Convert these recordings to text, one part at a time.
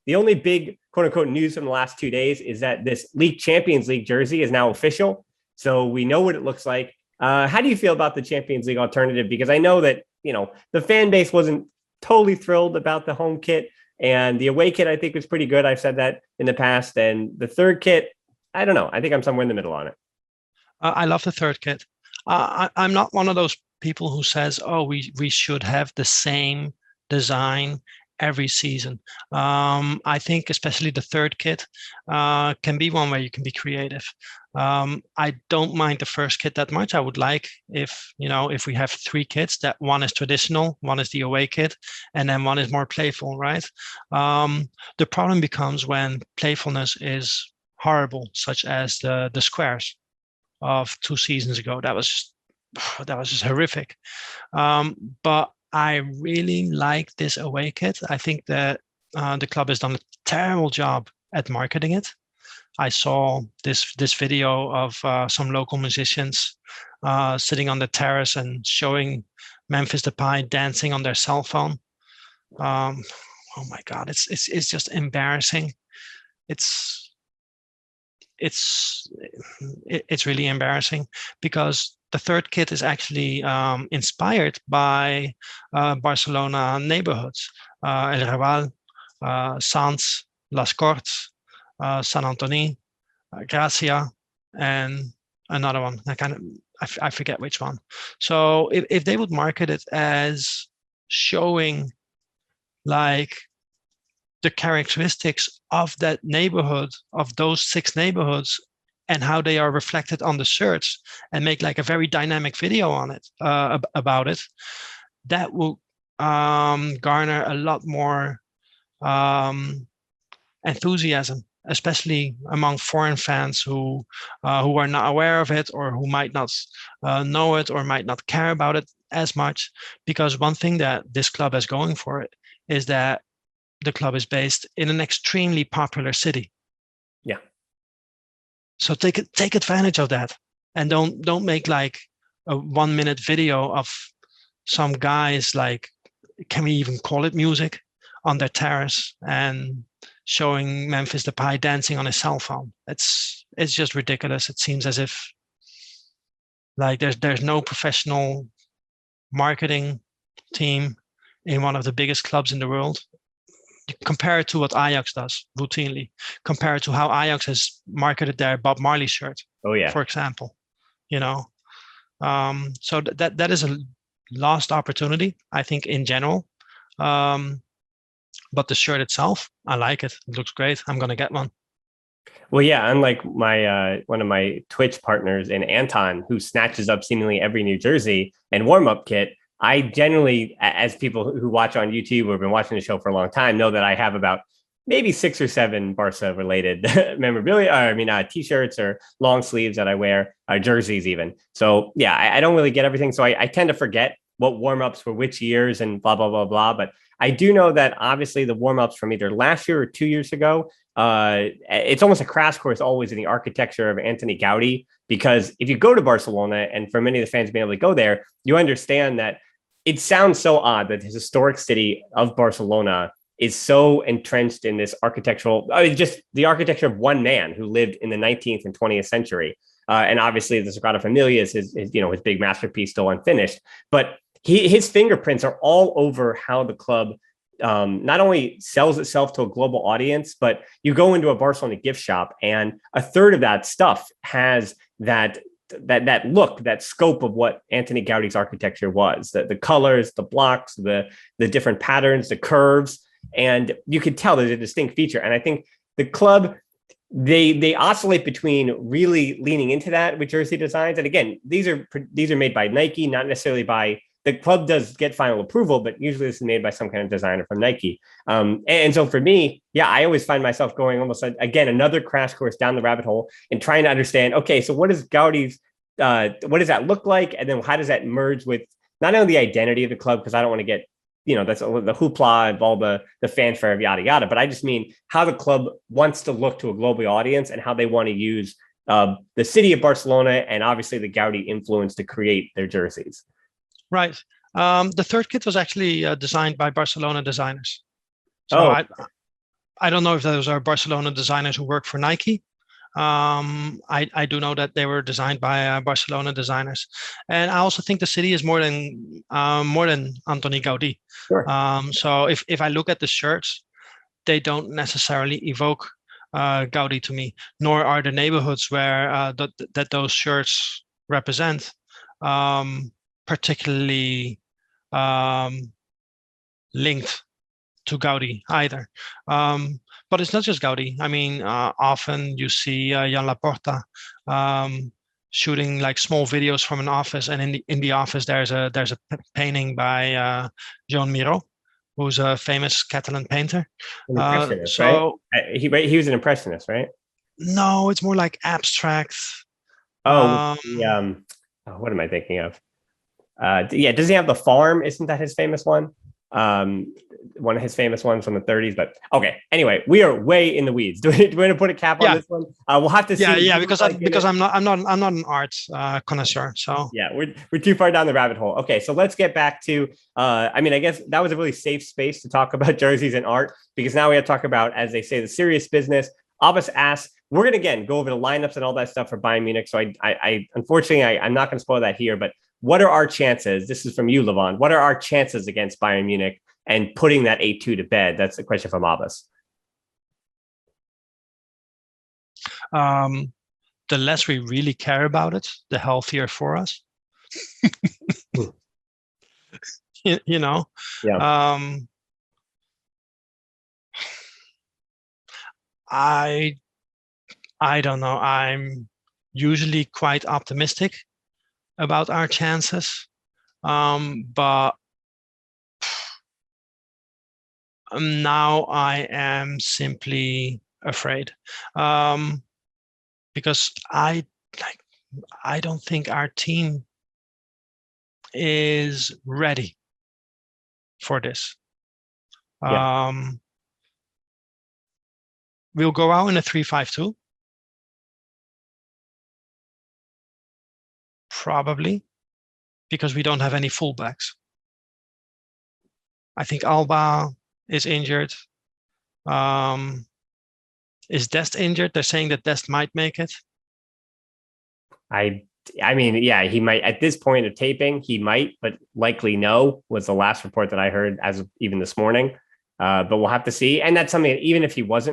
the only big quote unquote news from the last 2 days is that this League Champions League jersey is now official. So we know what it looks like. How do you feel about the Champions League alternative? Because I know that, the fan base wasn't totally thrilled about the home kit, and the away kit, I think, was pretty good. I've said that in the past. And the third kit, I don't know. I think I'm somewhere in the middle on it. I love the third kit. I'm not one of those people who says, "Oh, we should have the same design every season." I think especially the third kit can be one where you can be creative. I don't mind the first kit that much. I would like if we have three kits, that one is traditional, one is the away kit, and then one is more playful, right? The problem becomes when playfulness is horrible, such as the squares of 2 seasons ago. That was just horrific. But I really like this away kit. I think that the club has done a terrible job at marketing it. I saw this video of some local musicians sitting on the terrace and showing Memphis Depay dancing on their cell phone. Oh my God, it's just embarrassing. It's really embarrassing, because the third kit is actually inspired by Barcelona neighborhoods, El Raval, Sants, Las Corts, San Antoni, Gracia, and another one. I forget which one. So if they would market it as showing like the characteristics of that neighborhood, of those 6 neighborhoods, and how they are reflected on the shirts, and make like a very dynamic video on it, about it, that will garner a lot more enthusiasm, especially among foreign fans who are not aware of it, or who might not know it, or might not care about it as much. Because one thing that this club has going for it is that the club is based in an extremely popular city. Yeah. So take advantage of that, and don't make like a 1-minute video of some guys, like, can we even call it music, on their terrace and showing Memphis Depay dancing on his cell phone. It's just ridiculous. It seems as if like there's no professional marketing team in one of the biggest clubs in the world. Compare it to what Ajax does routinely. Compare it to how Ajax has marketed their Bob Marley shirt, for example. So that is a lost opportunity, I think, in general. But the shirt itself, I like it. It looks great. I'm gonna get one. Well, yeah, unlike my one of my Twitch partners in Anton, who snatches up seemingly every New Jersey and warm-up kit, I generally, as people who watch on YouTube or have been watching the show for a long time, know that I have about maybe 6 or 7 Barca related memorabilia, t-shirts or long sleeves that I wear, jerseys even. So yeah, I don't really get everything. So I tend to forget what warm-ups for which years and blah, blah, blah, blah. But I do know that obviously the warm-ups from either last year or 2 years ago, it's almost a crash course always in the architecture of Anthony Gaudi, because if you go to Barcelona, and for many of the fans being able to go there, you understand that it sounds so odd that the historic city of Barcelona is so entrenched in this architectural, just the architecture of one man who lived in the 19th and 20th century. And obviously the Sagrada Familia is his big masterpiece still unfinished, but his fingerprints are all over how the club not only sells itself to a global audience, but you go into a Barcelona gift shop and a third of that stuff has that look, that scope of what Anthony Gaudi's architecture was, the colors, the blocks, the different patterns, the curves, and you could tell there's a distinct feature. And I think the club, they oscillate between really leaning into that with jersey designs. And again, these are made by Nike, not necessarily by the club. Does get final approval, but usually this is made by some kind of designer from Nike. And so for me, yeah, I always find myself going almost again another crash course down the rabbit hole and trying to understand, okay, so what is Gaudi's, what does that look like, and then how does that merge with not only the identity of the club, because I don't want to get, that's the hoopla of all the fanfare of yada yada, but I just mean how the club wants to look to a global audience and how they want to use the city of Barcelona and obviously the Gaudi influence to create their jerseys. Right. The third kit was actually designed by Barcelona designers. So I don't know if those are Barcelona designers who work for Nike. I do know that they were designed by Barcelona designers, and I also think the city is more than Antoni Gaudí. Sure. So if I look at the shirts, they don't necessarily evoke Gaudi to me, nor are the neighborhoods where that those shirts represent particularly linked to Gaudi either. But it's not just Gaudi. I mean, often you see Jan Laporta shooting like small videos from an office, and in the office there's a painting by Joan Miró, who's a famous Catalan painter. An impressionist, right? He was an impressionist, right? No, it's more like abstract. Oh, what am I thinking of? Yeah, does he have the farm? Isn't that his famous one? One of his famous ones from the 30s. But okay, anyway, we are way in the weeds. Do we want to put a cap on this one? We'll have to see. Yeah, because I'm not an art connoisseur. So yeah, we're too far down the rabbit hole. Okay, so let's get back to. I mean, I guess that was a really safe space to talk about jerseys and art, because now we have to talk about, as they say, the serious business. Abbas asks, we're going to again go over the lineups and all that stuff for Bayern Munich. So I unfortunately I'm not going to spoil that here, but what are our chances? This is from you, Levon. What are our chances against Bayern Munich and putting that 8-2 to bed? That's the question from Abbas. The less we really care about it, the healthier for us. you know? Yeah. I don't know. I'm usually quite optimistic about our chances, but now I am simply afraid, because I don't think our team is ready for this. Yeah. We'll go out in a 3-5-2. Probably, because we don't have any fullbacks. I think Alba is injured. Is Dest injured? They're saying that Dest might make it. I mean, yeah, he might at this point of taping, he might, but likely no, was the last report that I heard as of even this morning. But we'll have to see. And that's something that even if he was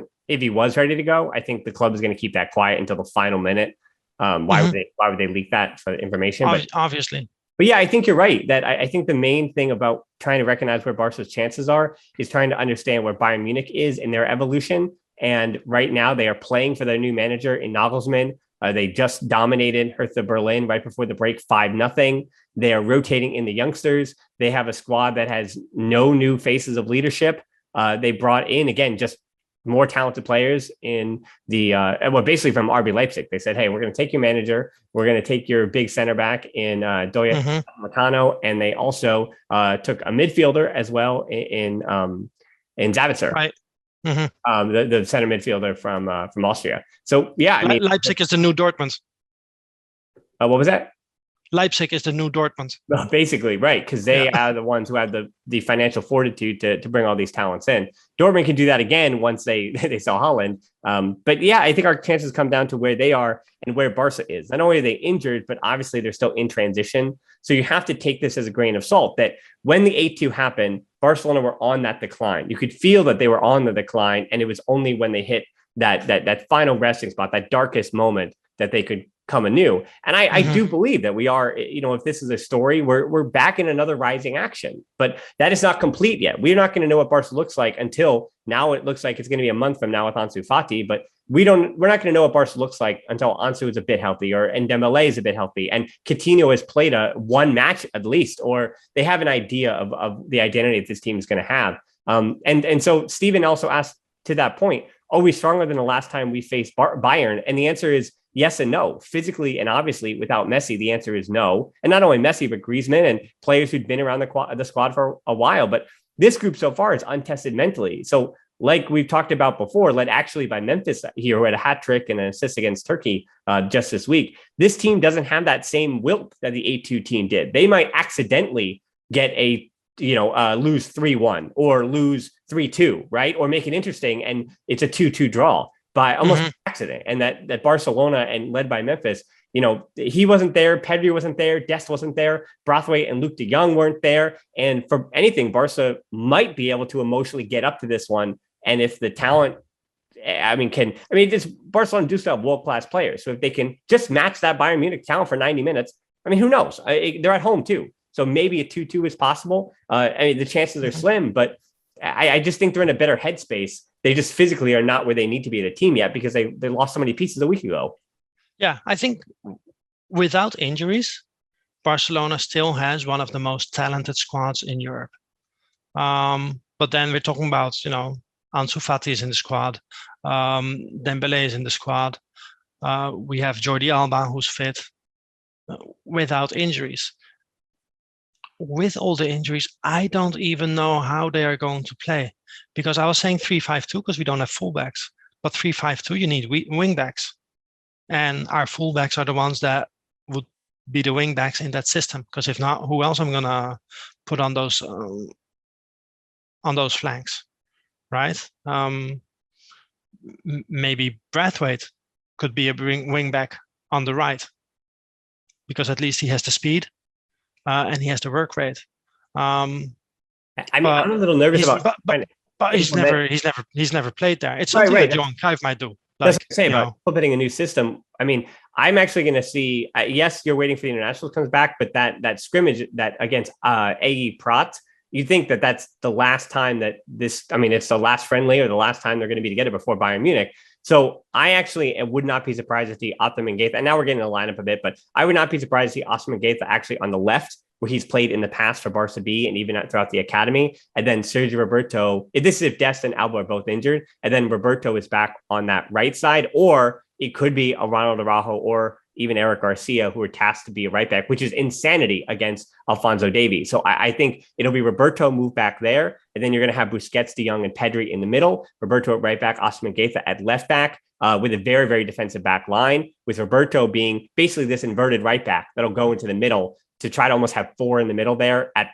ready to go, I think the club is going to keep that quiet until the final minute. Why would they leak that for information? Obviously. But yeah, I think you're right that I think the main thing about trying to recognize where Barca's chances are is trying to understand where Bayern Munich is in their evolution. And right now they are playing for their new manager in Nagelsmann. They just dominated Hertha Berlin right before the break, 5-0. They are rotating in the youngsters. They have a squad that has no new faces of leadership. They brought in, again, just more talented players in the basically from RB Leipzig. They said, hey, we're going to take your manager. We're going to take your big center back in Doya Meccano. And they also took a midfielder as well in Zavitzer. Right. The center midfielder from Austria. So yeah, I mean, Leipzig is the new Dortmund. What was that? Leipzig is the new Dortmund. Well, basically, right, because they are the ones who have the financial fortitude to bring all these talents in. Dortmund can do that again once they sell Haaland. But yeah, I think our chances come down to where they are and where Barca is. Not only are they injured, but obviously they're still in transition. So you have to take this as a grain of salt that when the 8-2 happened, Barcelona were on that decline. You could feel that they were on the decline, and it was only when they hit that final resting spot, that darkest moment, that they could come anew. And I do believe that we are, if this is a story, we're back in another rising action, but that is not complete yet. We're not going to know what Barca looks like until now. It looks like it's going to be a month from now with Ansu Fati, but we're not going to know what Barca looks like until Ansu is a bit healthy and Dembele is a bit healthy and Coutinho has played one match at least, or they have an idea of the identity that this team is going to have. And so Steven also asked to that point, are we stronger than the last time we faced Bayern? And the answer is yes and no. Physically and obviously without Messi, the answer is no. And not only Messi, but Griezmann and players who'd been around the squad for a while. But this group so far is untested mentally. So like we've talked about before, led actually by Memphis here, who had a hat trick and an assist against Turkey just this week. This team doesn't have that same wilt that the 8-2 team did. They might accidentally get a lose 3-1 or lose 3-2, right? Or make it interesting and it's a 2-2 draw by almost accident. And that Barcelona and led by Memphis, he wasn't there. Pedri wasn't there. Dest wasn't there. Braithwaite and Luke de Jong weren't there. And for anything, Barca might be able to emotionally get up to this one. And if the talent, this Barcelona do still have world-class players. So if they can just match that Bayern Munich talent for 90 minutes, who knows? They're at home too. So maybe a 2-2 is possible. The chances are slim, but I just think they're in a better headspace. They just physically are not where they need to be as a team yet because they lost so many pieces a week ago. Yeah, I think without injuries, Barcelona still has one of the most talented squads in Europe. But then we're talking about, Ansu Fati is in the squad. Dembele is in the squad. We have Jordi Alba, who's fit without injuries. With all the injuries, I don't even know how they are going to play, because I was saying 3-5-2 because we don't have fullbacks, but 3-5-2 you need wingbacks, and our fullbacks are the ones that would be the wingbacks in that system. Because if not, who else I'm gonna put on those flanks, right? Maybe Braithwaite could be a wingback on the right, because at least he has the speed. And he has the work rate. I'm a little nervous about. But he's never played there. It's something that Johan Cruyff might do. That's what I'm saying about putting a new system. I'm actually going to see. Yes, you're waiting for the internationals comes back, but that scrimmage that against AE Prat, you think that that's the last time that this. It's the last friendly or the last time they're going to be together before Bayern Munich. So I actually would not be surprised to see Othman Gaitha. And now we're getting the lineup a bit, but I would not be surprised to see Othman Gaitha actually on the left, where he's played in the past for Barca B and even throughout the academy. And then Sergio Roberto, this is if Dest and Alba are both injured. And then Roberto is back on that right side, or it could be a Ronald Araujo or even Eric Garcia, who are tasked to be a right back, which is insanity against Alphonso Davies. So I think it'll be Roberto move back there. And then you're going to have Busquets, De Jong, and Pedri in the middle. Roberto at right back, Othman Gaitha at left back, with a very, very defensive back line, with Roberto being basically this inverted right back that'll go into the middle to try to almost have four in the middle there at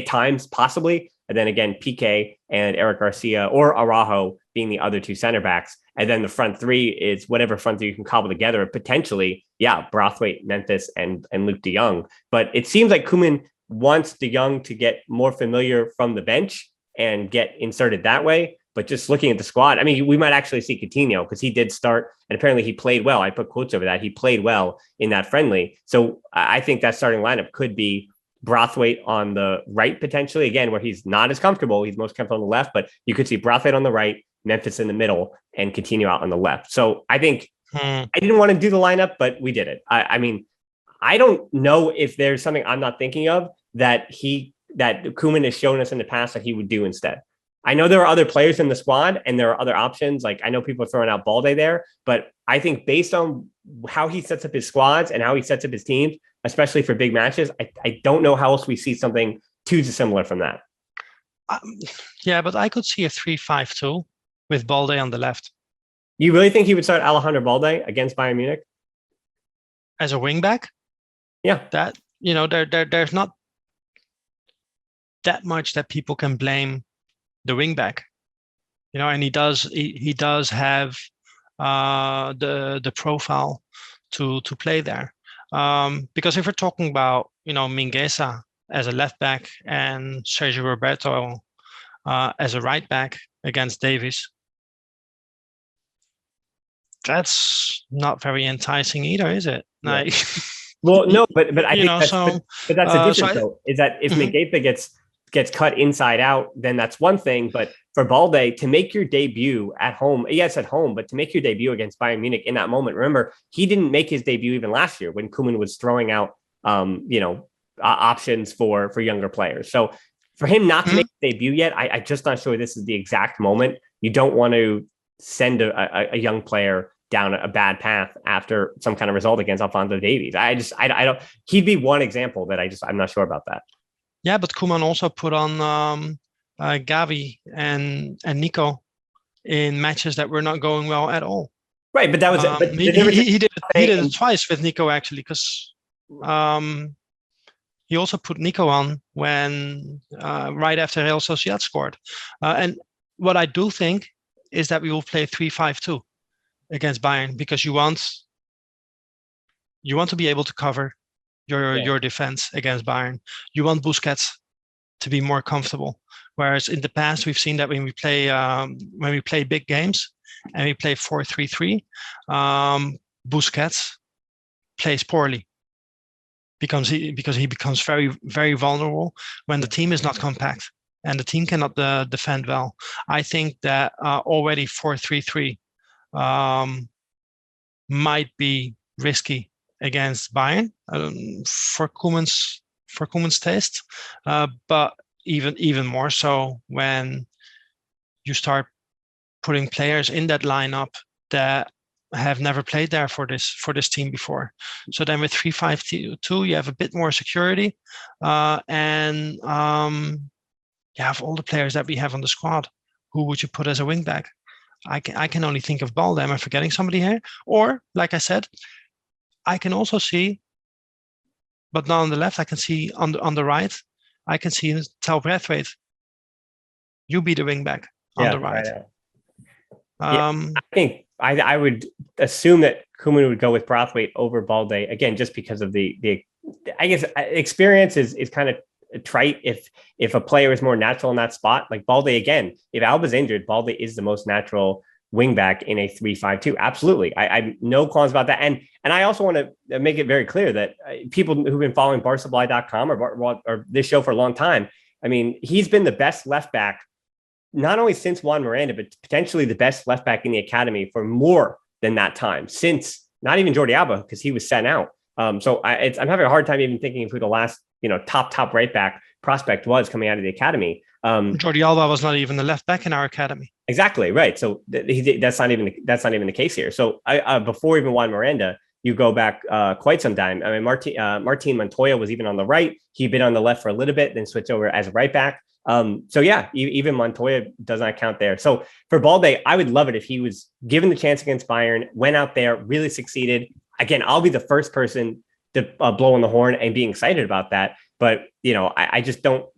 times, possibly. And then again, Piqué and Eric Garcia or Araujo being the other two center backs. And then the front three is whatever front three you can cobble together, potentially, Braithwaite, Memphis, and Luke de Jong. But it seems like Koeman wants de Jong to get more familiar from the bench and get inserted that way. But just looking at the squad, we might actually see Coutinho, because he did start and apparently he played well. I put quotes over that. He played well in that friendly. So I think that starting lineup could be Braithwaite on the right, potentially, again, where he's not as comfortable. He's most comfortable on the left, but you could see Braithwaite on the right, Memphis in the middle, and Coutinho out on the left. So I think I didn't want to do the lineup, but we did it. I don't know if there's something I'm not thinking of that Koeman has shown us in the past that he would do instead. I know there are other players in the squad and there are other options. Like, I know people are throwing out Balde there, but I think based on how he sets up his squads and how he sets up his teams, especially for big matches, I don't know how else we see something too dissimilar from that. But I could see a 3-5-2 with Balde on the left. You really think he would start Alejandro Balde against Bayern Munich as a wingback? Yeah, that there's not that much that people can blame the wingback, and he does have the profile to play there. Because if we're talking about Mingueza as a left back and Sergio Roberto as a right back against Davies, that's not very enticing either, is it? Yeah. Well, no, but I think that's the difference, though, is that if Mingueza gets cut inside out, then that's one thing. But for Balde to make your debut at home, yes, at home, but to make your debut against Bayern Munich in that moment, remember, he didn't make his debut even last year when Koeman was throwing out, options for younger players. So for him not to make his debut yet, I'm just not sure this is the exact moment. You don't want to send a young player down a bad path after some kind of result against Alphonso Davies. I don't. He'd be one example that I'm not sure about that. Yeah, but Koeman also put on Gavi and Nico in matches that were not going well at all. Right, but that was he did it twice with Nico, actually, because he also put Nico on when right after Real Sociedad scored. And what I do think is that we will play 3-5-2 against Bayern, because you want to be able to cover your defense against Bayern. You want Busquets to be more comfortable. Whereas in the past, we've seen that when we play big games and we play 4-3-3, Busquets plays poorly because he becomes very, very vulnerable when the team is not compact and the team cannot defend well. I think that already 4-3-3 might be risky against Bayern for Koeman's taste, but even more so when you start putting players in that lineup that have never played there for this team before. So then with 3-5-2, you have a bit more security, and you have all the players that we have on the squad. Who would you put as a wing back? I can only think of Balde. Am I forgetting somebody here? Or, like I said, I can also see, but not on the left, I can see on the right, I can see Tel Braithwaite. You be the wing back on the right. I think I would assume that Koeman would go with Braithwaite over Balde, again, just because of the I guess experience is kind of trite if a player is more natural in that spot. Like Balde, again, if Alba's injured, Balde is the most natural wing back in a 3-5-2. Absolutely. I no qualms about that. And I also want to make it very clear that people who've been following BarcaBlind.com or this show for a long time, I mean, he's been the best left back, not only since Juan Miranda, but potentially the best left back in the academy for more than that time, since not even Jordi Alba, because he was sent out. So I'm having a hard time even thinking of who the last, top right back prospect was coming out of the academy. Jordi Alba was not even the left back in our academy. Exactly right. So that's not even the case here. So before even Juan Miranda, you go back quite some time. I mean, Martin Montoya was even on the right. He'd been on the left for a little bit, then switched over as a right back. So yeah, even Montoya does not count there. So for Balde, I would love it if he was given the chance against Bayern, went out there, really succeeded. Again, I'll be the first person to blow on the horn and be excited about that. But I just don't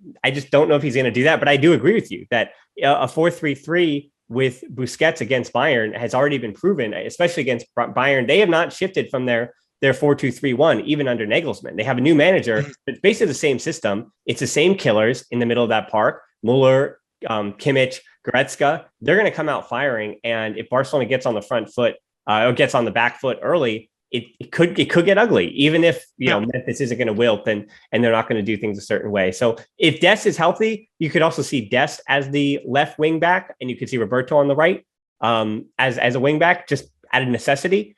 know if he's going to do that. But I do agree with you that a 4-3-3 with Busquets against Bayern has already been proven, especially against Bayern. They have not shifted from their 4-2-3-1, even under Nagelsmann. They have a new manager, but it's basically the same system. It's the same killers in the middle of that park. Muller, Kimmich, Goretzka, they're going to come out firing. And if Barcelona gets on the front foot or gets on the back foot early, it could get ugly, even if Memphis isn't going to wilt and they're not going to do things a certain way. So if Dest is healthy, you could also see Dest as the left wing back, and you could see Roberto on the right as a wing back, just out of necessity.